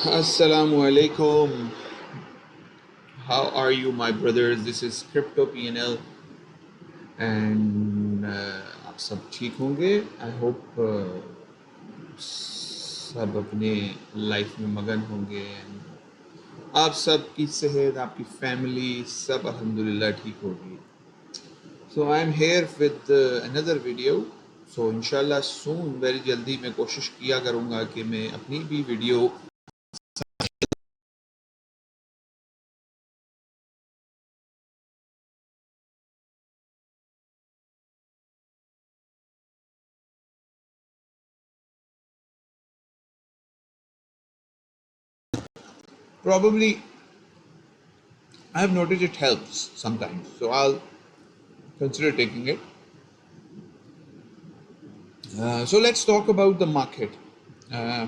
Assalamu alaikum. How are you, my brothers? This is Crypto PNL, and आप सब ठीक होंगे. I hope सब अपने लाइफ में मगन होंगे. आप सब की सेहत, आपकी फैमिली सब अल्हम्दुलिल्लाह ठीक होगी. So I am here with another video. So इंशाल्लाह soon, very जल्दी मैं कोशिश किया करूँगा कि मैं अपनी भी video probably I have noticed it helps sometimes. So I'll consider taking it. So let's talk about the market. Uh,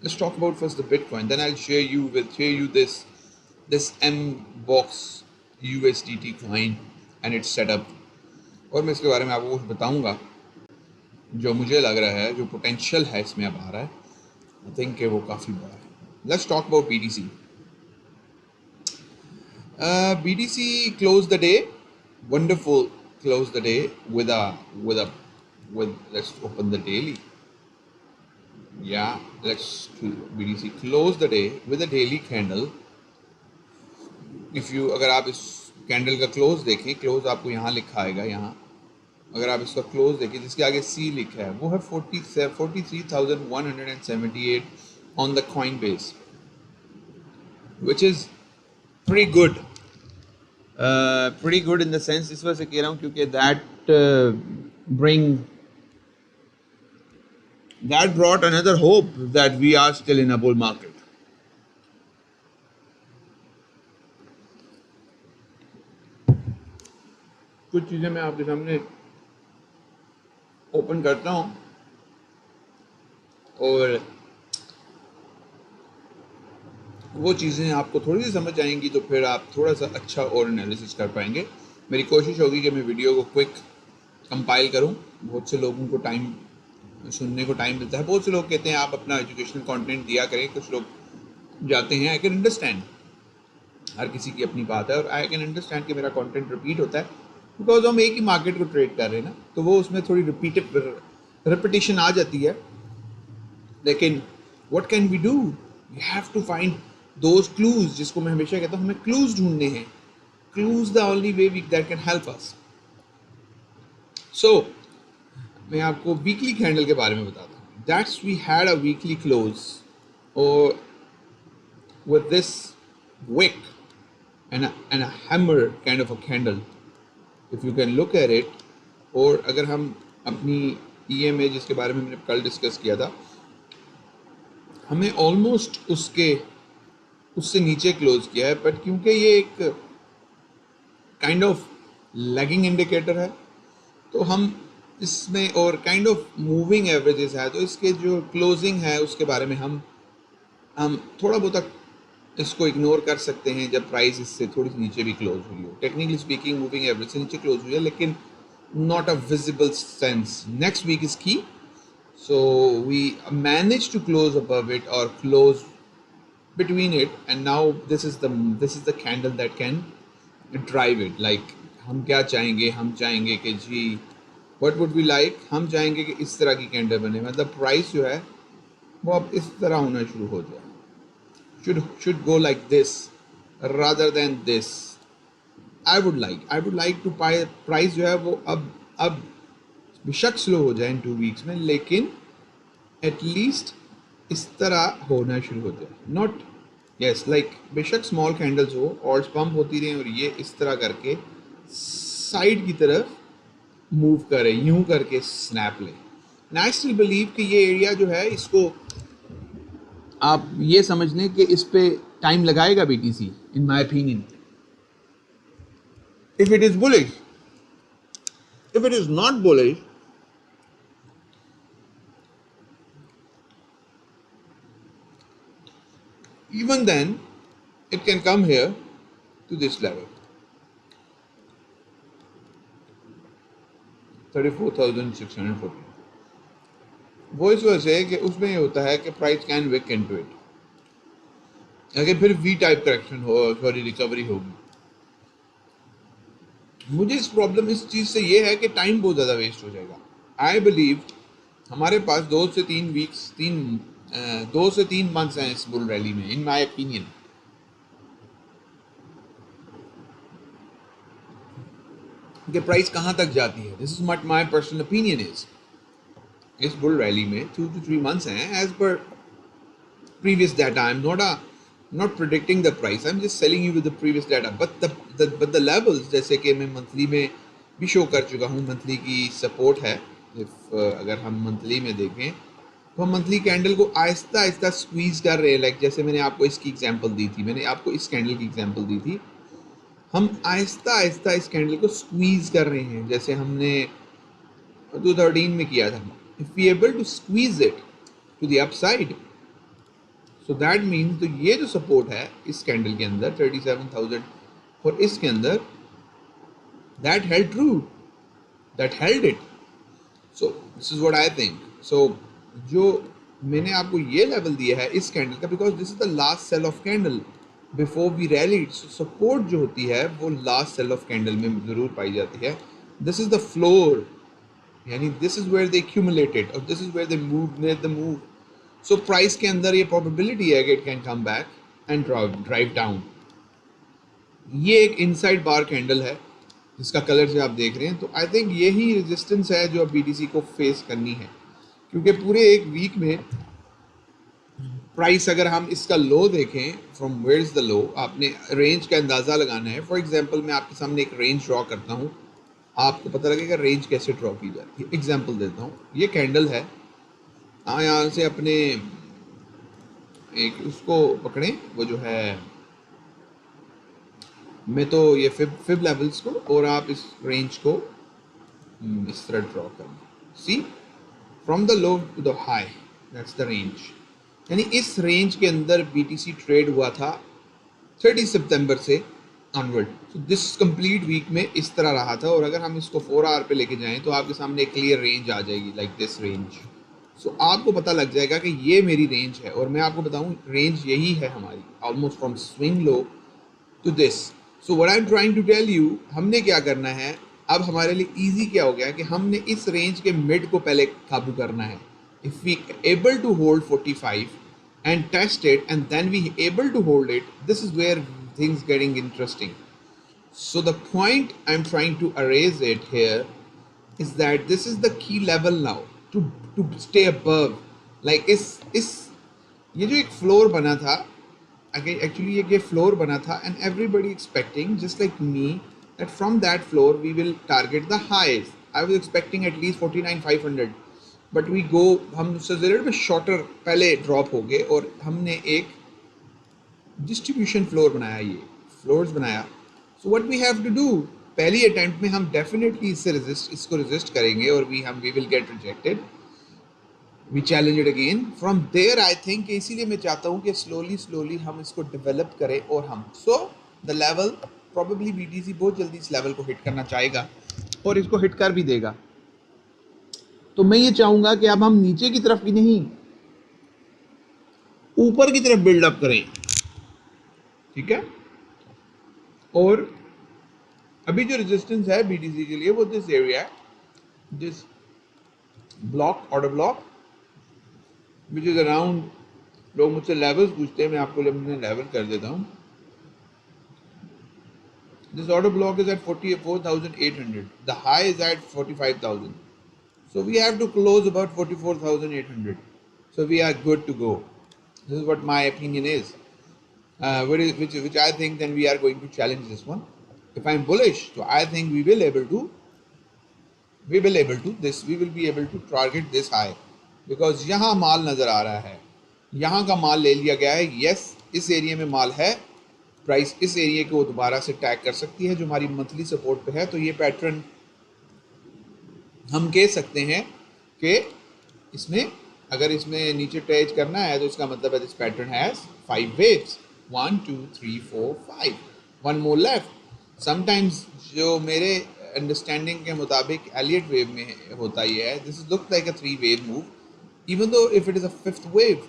let's talk about first the Bitcoin. Then I'll share you this M box USDT coin and its setup. और मैं इसके बारे में आपको कुछ बताऊंगा जो मुझे लग रहा है जो पोटेंशियल है इसमें अब आ रहा है. आई थिंक कि वो काफ़ी बड़ा है. Let's talk about BTC. BTC closed the day. Wonderful. Closed the day with let's open the daily. Yeah, let's BTC close the day with a daily candle. If you अगर आप इस candle का close देखें, close आपको यहाँ लिखा आएगा. यहाँ अगर आप इसका क्लोज देखें जिसके आगे C लिखा है वो है 43,178 on the Coinbase, which is pretty good. Pretty good in the sense इस वजह से कह रहा हूँ क्योंकि that brought another hope that we are still in a bull market. कुछ चीज़ें मैं आपके सामने ओपन करता हूँ और वो चीज़ें आपको थोड़ी सी समझ आएंगी तो फिर आप थोड़ा सा अच्छा और एनालिसिस कर पाएंगे. मेरी कोशिश होगी कि मैं वीडियो को क्विक कंपाइल करूँ. बहुत से लोगों को टाइम सुनने को टाइम मिलता है. बहुत से लोग कहते हैं आप अपना एजुकेशनल कंटेंट दिया करें. कुछ लोग जाते हैं. आई कैन अंडरस्टैंड, हर किसी की अपनी बात है और आई कैन अंडरस्टैंड कि मेरा कंटेंट रिपीट होता है बिकॉज हम एक ही मार्केट को ट्रेड कर रहे हैं ना, तो वो उसमें थोड़ी रिपीटेशन आ जाती है. लेकिन what can we do? We have to find those clues, जिसको मैं हमेशा कहता हूँ हमें क्लूज ढूंढने हैं. Clues the only way that can help us. So मैं आपको वीकली कैंडल के बारे में बताता हूँ. That's we had a weekly close और with this wick and a hammer kind of a candle, if you can look at it. और अगर हम अपनी EMA जिसके बारे में हमने कल डिस्कस किया था, हमें ऑलमोस्ट उससे नीचे क्लोज किया है. बट क्योंकि ये एक काइंड ऑफ लैगिंग इंडिकेटर है तो हम इसमें और काइंड ऑफ मूविंग एवरेजेस है तो इसके जो क्लोजिंग है उसके बारे में हम थोड़ा बहुत इसको इग्नोर कर सकते हैं जब प्राइस इससे थोड़ी सी नीचे भी क्लोज हुई हो. टेक्निकली स्पीकिंग मूविंग एवरेज से नीचे क्लोज हुई है लेकिन not a visible sense. Next week is key. So we manage to close above it और close between it, and now this is the candle that can drive it. Like हम क्या चाहेंगे? हम चाहेंगे कि जी what would we like? हम चाहेंगे कि इस तरह की कैंडल बने, मतलब प्राइस जो है वो अब इस तरह होना शुरू हो जाए. should go like this rather than this. I would like to price जो है वो अब बेशक स्लो हो जाए इन 2 वीक्स में, लेकिन एटलीस्ट इस तरह होना शुरू हो जाए. नॉट यस लाइक बेशक स्मॉल कैंडल्स हो और पंप होती रहे और ये इस तरह करके साइड की तरफ मूव करे, यूं करके स्नैप ले. एंड आई स्टिल बिलीव कि ये एरिया जो है इसको आप ये समझ लें कि इस पे टाइम लगाएगा BTC in my opinion. If it is bullish, if it is not bullish, even then it can come here to this level 34,640. वो इस वजह से कि उसमें ये होता है कि price can wick into it. अगर फिर वी टाइप करेक्शन हो, सॉरी रिकवरी होगी। मुझे इस प्रॉब्लम इस चीज़ से ये है कि टाइम बहुत ज़्यादा वेस्ट हो जाएगा। आई बिलीव हमारे पास 2 से 3 मंथ्स हैं इस बुल रैली में, इन माई ओपिनियन। कि प्राइस कहाँ तक जाती है, this is what my personal opinion is. इस बुल रैली में 2 to 3 months हैं as per previous data. I'm not predicting the price. I'm just selling you with the previous data. But the levels, जैसे कि मैं monthly में भी show कर चुका हूँ, मंथली की सपोर्ट है। अगर हम मंथली में देखें तो हम मंथली कैंडल को आहिस्ता आहिस्ता स्क्वीज कर रहे हैं। लाइक जैसे मैंने आपको इसकी एग्जांपल दी थी, मैंने आपको इस कैंडल की एग्जांपल दी थी। हम आहिस्ता आहिस्ता इस कैंडल को स्क्वीज कर रहे हैं, जैसे हमने 2013 में किया था। If we able to squeeze it to the upside, so that means तो ये जो सपोर्ट है इस कैंडल के अंदर 37,000 और इसके अंदर, that held true, that held it. So this is what I think. So जो मैंने आपको ये लेवल दिया है इस कैंडल का, because this is the last sell of candle before we rallied. So support जो होती है वो लास्ट सेल ऑफ कैंडल में ज़रूर पाई जाती है। दिस इज द फ्लोर, यानी this is where they accumulated और this is where they move near the move. So price के अंदर ये प्रोबेबिलिटी है कि it can come back and drive down. ये एक इनसाइड बार कैंडल है जिसका कलर से आप देख रहे हैं। तो आई थिंक यही रेजिस्टेंस है जो अब बीटीसी को फेस करनी है, क्योंकि पूरे एक वीक में प्राइस, अगर हम इसका लो देखें, from where is the low, आपने रेंज का अंदाज़ा लगाना है। फॉर एग्जांपल मैं आपके सामने एक रेंज ड्रॉ करता हूँ, आपको पता लगेगा रेंज कैसे ड्रॉ की जाती है। एग्जांपल देता हूँ, ये कैंडल है, यहाँ से अपने एक उसको पकड़ें, वो जो है, मैं तो ये फिब लेवल्स को, और आप इस रेंज को इस तरह ड्रॉ करें। See, from the low to the high, that's the range. यानी इस रेंज के अंदर बीटीसी ट्रेड हुआ था 30 सितंबर से onward. So this complete week में इस तरह रहा था। और अगर हम इसको 4 आवर पे लेके जाएं तो आपके सामने एक क्लियर रेंज आ जाएगी, लाइक दिस रेंज। सो आपको पता लग जाएगा कि ये मेरी रेंज है। और मैं आपको बताऊं, रेंज यही है हमारी, almost from swing low to this. So what I am trying to tell you, हमने क्या करना है, अब हमारे लिए इजी क्या हो गया कि हमने इस रेंज के मिड को पहले काबू करना है। If we able to hold 45 and test it, and then we able to hold it, this is where things getting interesting. So the point I'm trying to erase it here is that this is the key level now to stay above. Like इस ये जो एक floor बना था, actually ये floor बना था, and everybody expecting just like me that from that floor we will target the highs. I was expecting at least 49,500, but we go, हम उससे ज़रूर में शॉर्टर पहले ड्रॉप हो गए और हमने एक डिस्ट्रीब्यूशन फ्लोर बनाया, ये फ्लोर्स बनाया। So what we have to do, पहली अटेम्प्ट में हम डेफिनेटली इसको रेजिस्ट करेंगे और we will get rejected, we challenge it again from there. I think इसीलिए मैं चाहता हूँ कि स्लोली हम इसको डेवलप करें और हम द लेवल प्रॉबेबली बीटीसी बहुत जल्दी इस लेवल को हिट करना चाहेगा और इसको हिट कर भी देगा। तो मैं ये चाहूंगा कि अब हम नीचे की तरफ भी नहीं, ऊपर की तरफ बिल्डअप करें, ठीक है। और अभी जो रेजिस्टेंस है बीटीसी के लिए वो दिस एरिया है, this block, order block, which is around, लोग मुझसे लेवल्स पूछते हैं, मैं आपको लेवल कर देता हूँ। This order block is at 44,800, the high is at 45,000. So we have to close about 44,800. So we are good to go. This is what my opinion is. Which I think then we are going to challenge this one. If I'm bullish, so I think we will be able to target this high. Because यहाँ माल नज़र आ रहा है, यहाँ का माल ले लिया गया है। Yes, इस एरिया में माल है, प्राइस इस एरिया को दोबारा से टैग कर सकती है जो हमारी मंथली सपोर्ट पे है। तो ये पैटर्न हम कह सकते हैं कि इसमें, अगर इसमें नीचे टच करना है तो इसका मतलब है this pattern has 5 waves, 1 2 3 4 5, 1 more left। Sometimes जो मेरे अंडरस्टैंडिंग के मुताबिक एलियट वेव में होता ही है, this look like a 3 wave move, even though if it is a 5th wave।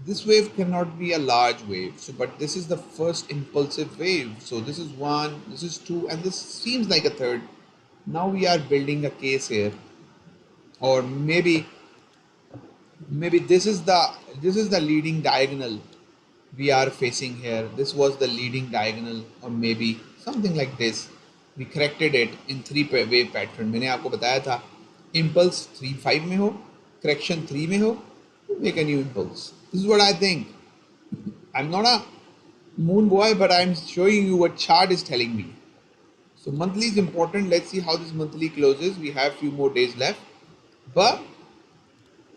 this wave cannot be a large wave. So, but this is the first impulsive wave. So this is one, this is two, and this seems like a third. Now we are building a case here, or maybe this is the leading diagonal we are facing here. This was the leading diagonal, or maybe something like this. We corrected it in three wave pattern. मैंने आपको बताया था impulse 3-5 में हो, correction 3 में हो, make a new impulse. This is what I think. I'm not a moon boy, but I'm showing you what chart is telling me. So monthly is important. Let's see how this monthly closes. We have few more days left, but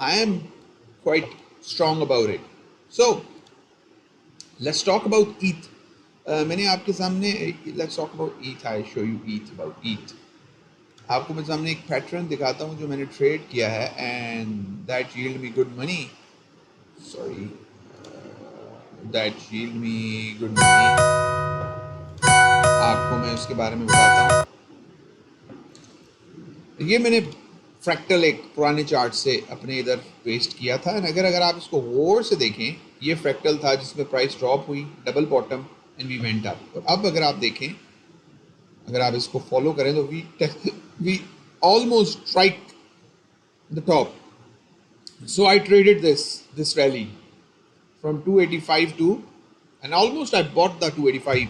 I am quite strong about it. So let's talk about ETH. मैंने आपके सामने let's talk about ETH. I show you ETH about ETH. आपको मैं सामने एक pattern दिखाता हूँ जो मैंने ट्रेड किया है and that yield me good money. Sorry, that yield me good money. आपको मैं उसके बारे में बताता हूँ. ये मैंने फ्रैक्टल एक पुराने चार्ट से अपने इधर पेस्ट किया था. अगर आप इसको गौर से देखें, ये फ्रैक्टल था जिसमें प्राइस ड्रॉप हुई, double bottom and we went up. और अब अगर आप देखें, अगर आप इसको फॉलो करें तो we almost strike the top. So I traded this rally from 285 to and almost I bought the 285.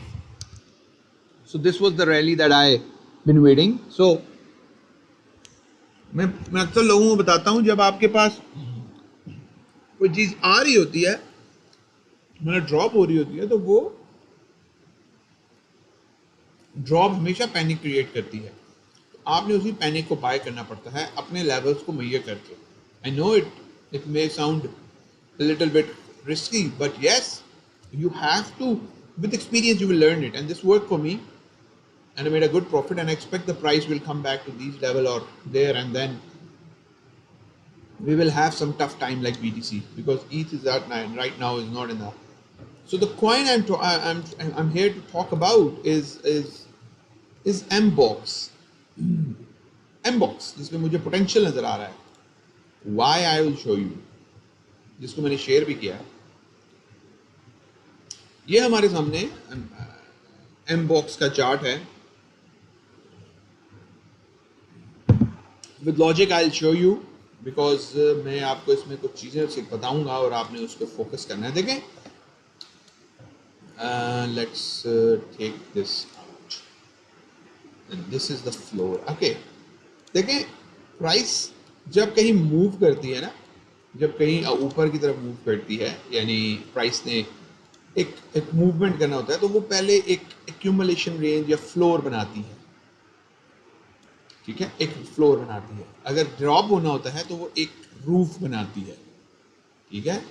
So this was the rally that I been waiting. So मैं अक्सर लोगों को बताता हूँ, जब आपके पास कोई चीज़ आ रही होती है, मतलब ड्रॉप हो रही होती है, तो वो ड्रॉप हमेशा पैनिक क्रिएट करती है. तो आपने उसी पैनिक को बाय करना पड़ता है अपने लेवल्स को मुहैया करके. I know it may sound little bit risky, but yes, you have to, with experience you will learn it, and this worked for me and I made a good profit, and I expect the price will come back to these level or there, and then we will have some tough time like BTC, because ETH is at right now is not in the. So the coin I'm here to talk about is MBOX. MBOX जिसमें मुझे potential नजर आ रहा है. Why, I will show you. जिसको मैंने share भी किया है. ये हमारे सामने MBOX का चार्ट है. With logic I will show you, because मैं आपको इसमें कुछ चीज़ें बताऊंगा और आपने उस पर फोकस करना है. देखें, let's take this out, this is the floor. Okay, देखें, प्राइस जब कहीं मूव करती है ना, जब कहीं ऊपर की तरफ मूव करती है, यानी प्राइस ने एक मूवमेंट करना होता है, तो वो पहले एक एक्यूमुलेशन रेंज या फ्लोर बनाती है. ठीक है, एक फ्लोर बनाती है. अगर ड्रॉप होना होता है तो वो एक रूफ बनाती है. ठीक है,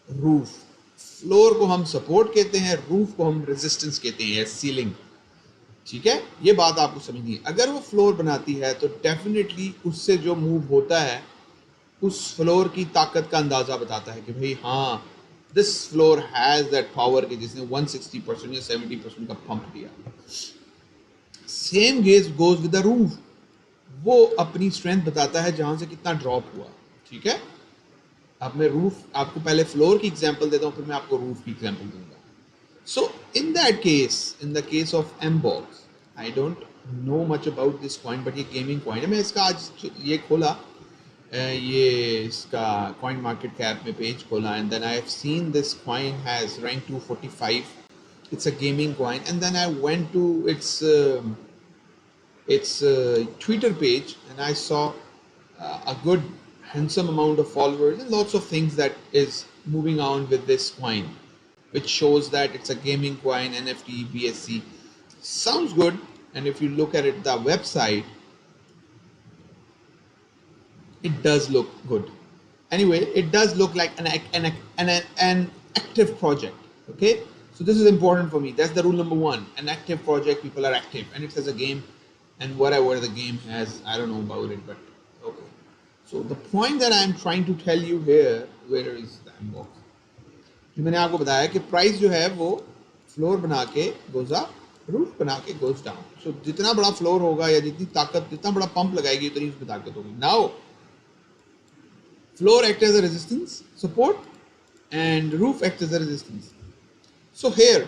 रूफ. फ्लोर को हम सपोर्ट कहते हैं, रूफ को हम रेजिस्टेंस कहते हैं, सीलिंग. ठीक है, ये बात आपको समझनी है. अगर वो फ्लोर बनाती है तो डेफिनेटली उससे जो मूव होता है उस फ्लोर की ताकत का अंदाज़ा बताता है कि भाई हाँ, this floor has that power कि जिसने 160% या 70% का पंप दिया. Same gauge goes with the roof. वो अपनी स्ट्रेंथ बताता है जहाँ से कितना ड्रॉप हुआ. ठीक है, अब मैं रूफ, आपको पहले फ्लोर की एग्जांपल देता हूँ, फिर मैं आपको रूफ की एग्जांपल दूंगा. So in that case, in the case of MBOX, I don't know much about this coin, but ये गेमिंग कॉइन है. मैं इसका आज ये खोला, ये इसका कॉइन मार्केट कैप में पेज खोला, and then I have seen this coin has rank 245. It's a gaming coin, and then I went to its Twitter page, and I saw a good handsome amount of followers and lots of things that is moving on with this coin, which shows that it's a gaming coin, NFT, BSC. Sounds good, and if you look at it, the website, it does look good. Anyway, it does look like an active project. Okay, so this is important for me. That's the rule number one. An active project, people are active, and it has a game, and whatever the game has, I don't know about it, but okay. So the point that I'm trying to tell you here, where is the MBOX? जो मैंने आपको बताया कि price जो है वो floor बना के गोज अप, रूफ बना के गोज डाउन. सो जितना बड़ा फ्लोर होगा या जितनी ताकत, जितना बड़ा पंप लगाएगी, उतनी उसमें ताकत होगी. Now floor act as a resistance, support, and roof acts as a resistance. So here,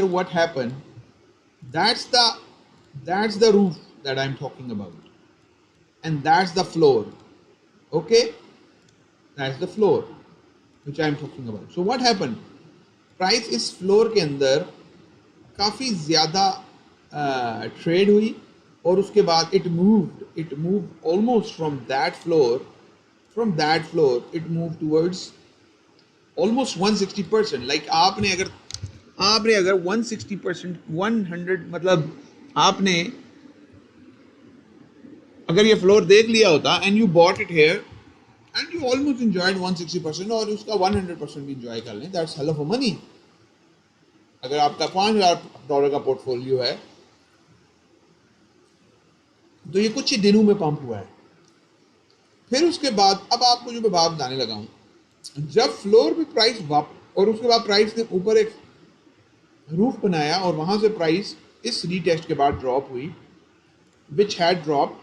what happened? That's the roof that I'm talking about, and that's the floor. Okay, that's the floor which I'm talking about. So what happened? Price इस floor के अंदर काफ़ी ज़्यादा trade हुई और उसके बाद it move almost from that floor it move towards almost 160%. Like आपने अगर 160%, 100, मतलब आपने अगर ये फ्लोर देख लिया होता and you bought it here and you almost enjoyed 160% और उसका 100% भी इंजॉय कर लें, that's hell of a money. अगर आपका $5,000 का पोर्टफोलियो है तो ये कुछ ही दिनों में पंप हुआ है. फिर उसके बाद अब आपको जो मैं बात बताने लगा हूं, जब फ्लोर पे प्राइस और उसके बाद प्राइस ने ऊपर एक रूफ बनाया और वहां से प्राइस इस रीटेस्ट के बाद ड्रॉप हुई, which had drop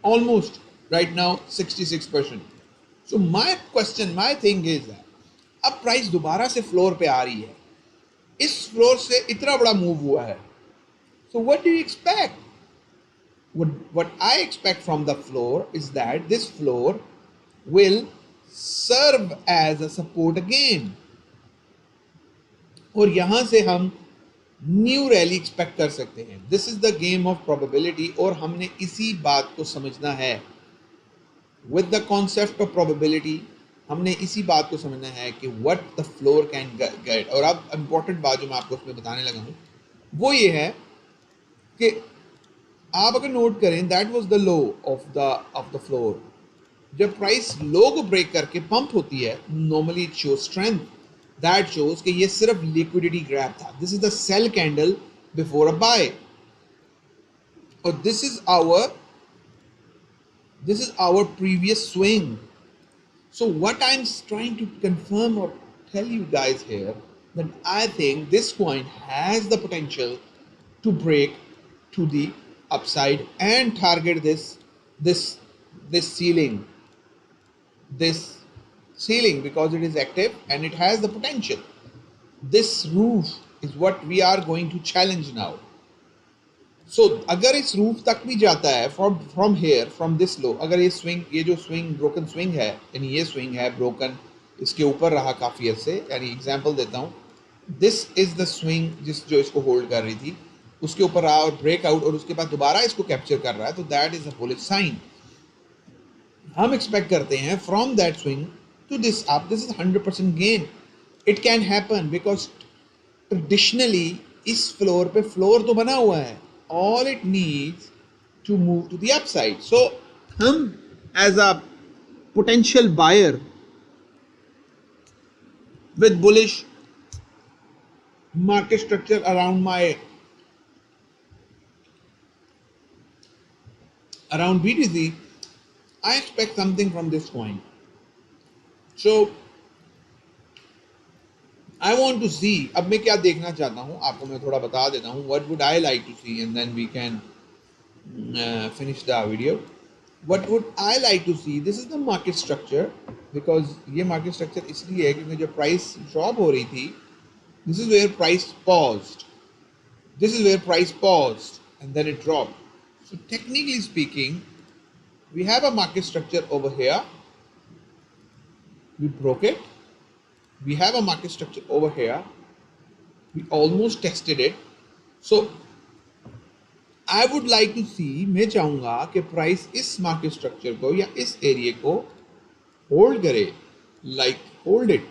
almost right now 66%. So my thing is that अब प्राइस दोबारा से फ्लोर पे आ रही है, इस फ्लोर से इतना बड़ा मूव हुआ है. So what do you expect? What I expect from the floor is that this floor will serve as a support again. और यहां से हम न्यू रैली एक्सपेक्ट कर सकते हैं. This is the game of probability और हमने इसी बात को समझना है. With the concept of probability हमने इसी बात को समझना है कि what the floor can get. और अब इम्पोर्टेंट बात जो मैं आपको उसमें बताने लगा हूं वो ये है कि आप अगर नोट करें, that was the low of the floor. जब प्राइस लो को ब्रेक करके पंप होती है, normally it shows strength. That shows कि ये सिर्फ लिक्विडिटी ग्रैब था. This is the sell candle before a buy और this is our previous swing. So what I'm trying to confirm or tell you guys here that I think this coin has the potential to break to the upside and target this ceiling because it is active and it has the potential. This roof is what we are going to challenge now. So अगर इस roof तक भी जाता है from here from this low, अगर ये जो swing broken swing है, यानी ये स्विंग है ब्रोकन, इसके ऊपर रहा काफ़ी अर्से, यानी एग्जांपल देता हूँ, दिस इज द स्विंग जो इसको होल्ड कर रही थी, उसके ऊपर रहा और ब्रेकआउट और उसके बाद दोबारा इसको कैप्चर कर रहा है, तो that is a bullish sign. हम एक्सपेक्ट करते हैं from that swing to this up, this is 100% gain. It can happen because traditionally इस फ्लोर पे फ्लोर तो बना हुआ है. All it needs to move to the upside. So हम as a potential buyer with bullish market structure around BTC, I expect something from this coin. So I want to see, अब मैं क्या देखना चाहता हूँ आपको मैं थोड़ा बता देता हूँ. What would I like to see and then we can finish the video. What would I like to see? This is the market structure because ये market structure इसलिए है क्योंकि जब price drop हो रही थी, this is where price paused. This is where price paused and then it dropped. So technically speaking, we have a market structure over here. We broke it. We have a market structure over here. We almost tested it. So I would like to see, मैं चाहूँगा कि price इस market structure को या इस area को hold करे, like hold it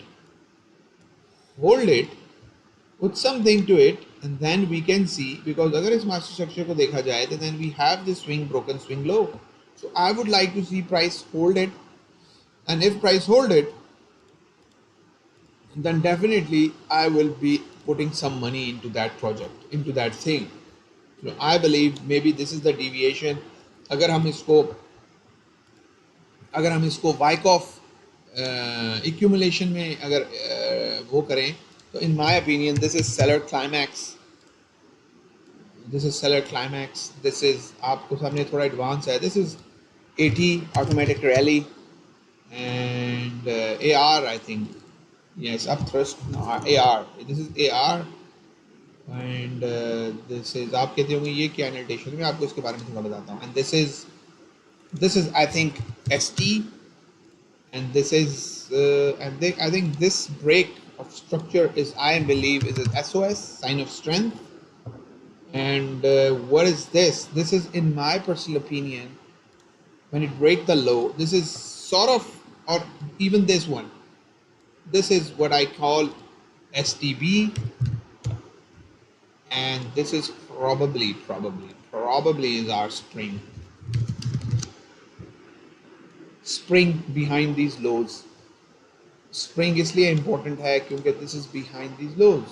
with something to it and then we can see, because अगर इस मार्केट स्ट्रक्चर को देखा जाए तो then we have this swing broken swing low. So I would like to see price hold it, and if price hold it then definitely I will be putting some money into that project, into that thing. So I believe maybe this is the deviation. अगर हम इसको Wyckoff accumulation में अगर वो करें तो in my opinion this is seller climax. This is आपको सामने थोड़ा एडवांस है. This is AT, automatic rally, and AR, I think. Yes, up thrust. No, AR. This is AR, and this is, आप कहते होंगे ये क्या notation है, मैं आपको इसके बारे में थोड़ा बताता हूँ. And this is I think ST, and this is I think this break of structure is, I believe, is an SOS, sign of strength. And what is this? This is, in my personal opinion, when it break the low, this is sort of, or even this one, this is what I call STB, and this is probably is our spring behind these lows. Spring इसलिए important है क्योंकि this is behind these lows.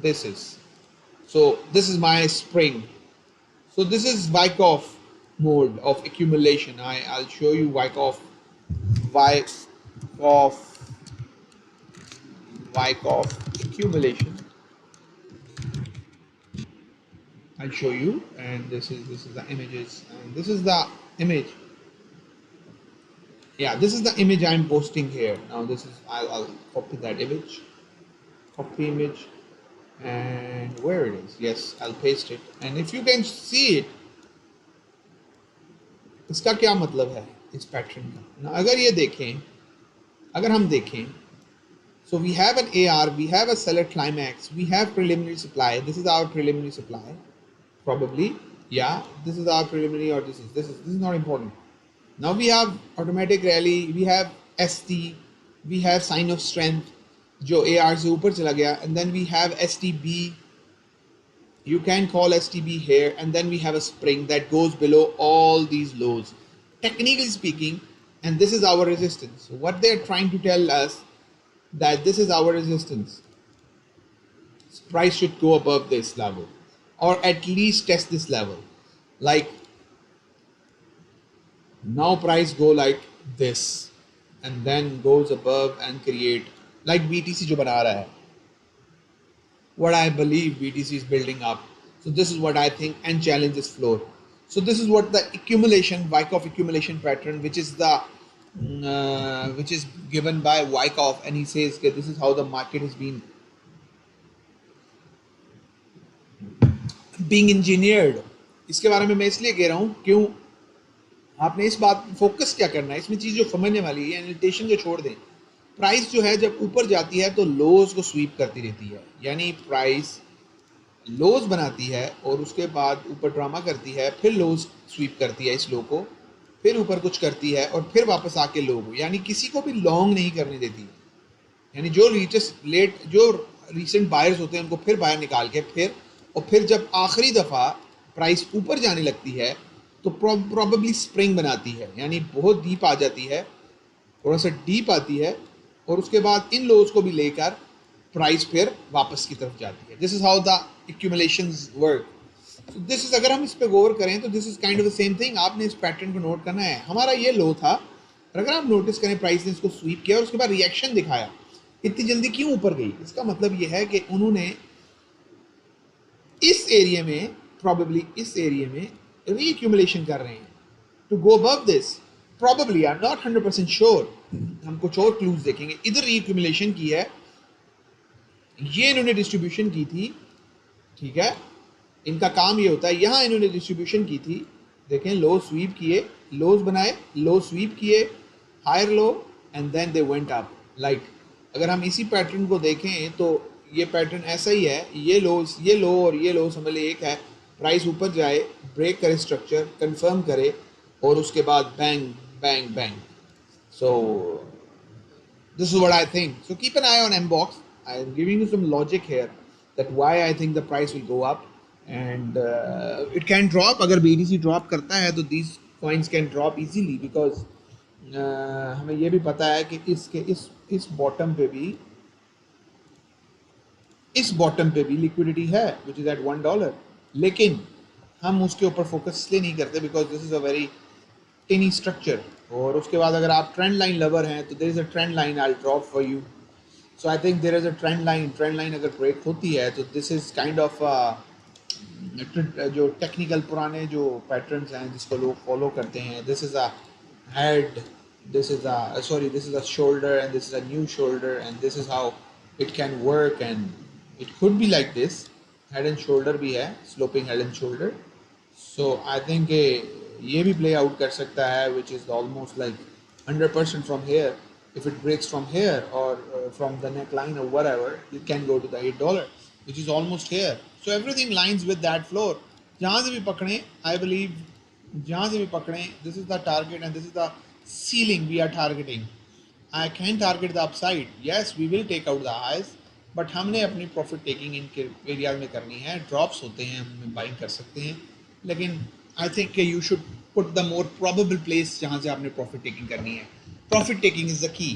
This is my spring. So this is Wyckoff mode of accumulation. I'll show you Wyckoff accumulation. I'll show you, and this is the images, and this is the image. Yeah, this is the image I'm posting here. Now this is, I'll copy that image, copy image, and where it is, yes, I'll paste it. And if you can see it, इसका क्या मतलब है इस pattern का ना, अगर ये देखें, अगर हम देखें, so we have an AR, we have a seller climax, we have preliminary supply. This is our preliminary supply, probably. Yeah, this is our preliminary, or this is not important. Now we have automatic rally, we have ST, we have sign of strength जो AR से ऊपर चला गया, and then we have STB. You can call STB here, and then we have a spring that goes below all these lows, technically speaking, and this is our resistance. So what they're trying to tell us, that this is our resistance. Price should go above this level, or at least test this level. Like now price go like this, and then goes above and create, like BTC जो बना रहा है, what I believe BTC is building up. So this is what I think, and challenge this floor. So this is what the accumulation, Wyckoff accumulation pattern, which is given by Wyckoff, and he says that this is how the market has been being engineered. इसके बारे में मैं इसलिए कह रहा हूँ, क्यों आपने इस बात फोकस क्या करना है, इसमें चीज़ जो समझने वाली है, एनालिटेशन को छोड़ दें. प्राइस जो है जब ऊपर जाती है तो लोज को स्वीप करती रहती है, यानी प्राइस लोज बनाती है और उसके बाद ऊपर ड्रामा करती है, फिर लोज स्वीप करती है इस लो को, फिर ऊपर कुछ करती है और फिर वापस आके लो को, यानी किसी को भी लॉन्ग नहीं करने देती. यानी जो रिसेंट बायर्स होते हैं उनको फिर बाहर निकाल के फिर जब आखिरी दफ़ा प्राइस ऊपर जाने लगती है तो प्रॉबेबली स्प्रिंग बनाती है, यानी बहुत डीप आ जाती है, थोड़ा सा डीप आती है, और उसके बाद इन लोज को भी लेकर प्राइस फिर वापस की तरफ जाती है. This is how the एक्यूमुलेशंस work. So this is, अगर हम इस पे गौर करें तो this is kind of the same thing. आपने इस पैटर्न को नोट करना है. हमारा ये लो था, और अगर आप नोटिस करें प्राइस ने इसको स्वीप किया और उसके बाद रिएक्शन दिखाया. इतनी जल्दी क्यों ऊपर गई? इसका मतलब ये है कि उन्होंने इस एरिया में, प्रॉबेबली इस एरिया में रीअक्यूमुलेशन कर रहे हैं to go above this. Probably, I am not 100% sure. हम कुछ और क्लूज देखेंगे. इधर रीअक्यूमुलेशन की है, ये इन्होंने डिस्ट्रीब्यूशन की थी, ठीक है, इनका काम ये होता है. यहाँ इन्होंने डिस्ट्रीब्यूशन की थी, देखें, लो स्वीप किए, लोज बनाए, लो स्वीप किए, higher low, and then they went up. Like अगर हम इसी पैटर्न को देखें तो ये पैटर्न ऐसा ही है. ये लो और ये लो समझ ले एक है. प्राइस ऊपर जाए, ब्रेक करे स्ट्रक्चर, कंफर्म करे, और उसके बाद bang bang bang. So this is what I think. So keep an eye on Mbox. I am giving you some logic here that why I think the price will go up, and it can drop. अगर BTC drop करता है तो these coins can drop easily because हमें ये भी पता है कि इस बॉटम पे भी लिक्विडिटी है which is at $1. लेकिन हम उसके ऊपर फोकस इसलिए नहीं करते because this is a very tiny structure. और उसके बाद अगर आप ट्रेंड लाइन लवर हैं तो there is a trend line, I will drop for you. So I think there is a trend line अगर ब्रेक होती है तो दिस इज काइंड ऑफ जो टेक्निकल पुराने जो पैटर्न्स हैं जिसको लोग फॉलो करते हैं, this is a head, this is a shoulder, and this is a new shoulder, and this is how it can work, and it could be like this. Head and shoulder भी है, sloping head and shoulder. So I think ये भी play out कर सकता है, which is almost like 100% from here. If it breaks from here or from the neckline or whatever, it can go to the $8, which is almost here. So everything lines with that floor. जहाँ से भी पकड़ें, I believe, जहाँ से भी पकड़ें, this is the target and this is the ceiling we are targeting. I can target the upside. Yes, we will take out the highs, but हमने अपनी प्रॉफिट टेकिंग इनके एरियाज में करनी है. ड्रॉप्स होते हैं, हम बाइंग कर सकते हैं, लेकिन I think you should put the more probable place जहाँ से आपने प्रॉफिट टेकिंग करनी है. Profit taking is the key,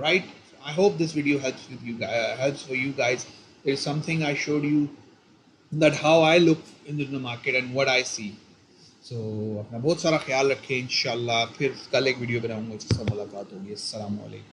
right? I hope this video helps with you, helps for you guys. There is something I showed you that how I look in the market and what I see. So अपना बहुत सारा ख्याल रखें. इंशाल्लाह फिर कल एक video बनाऊंगा, जिससे मुलाकात होगी. अस्सलाम वालेकुम.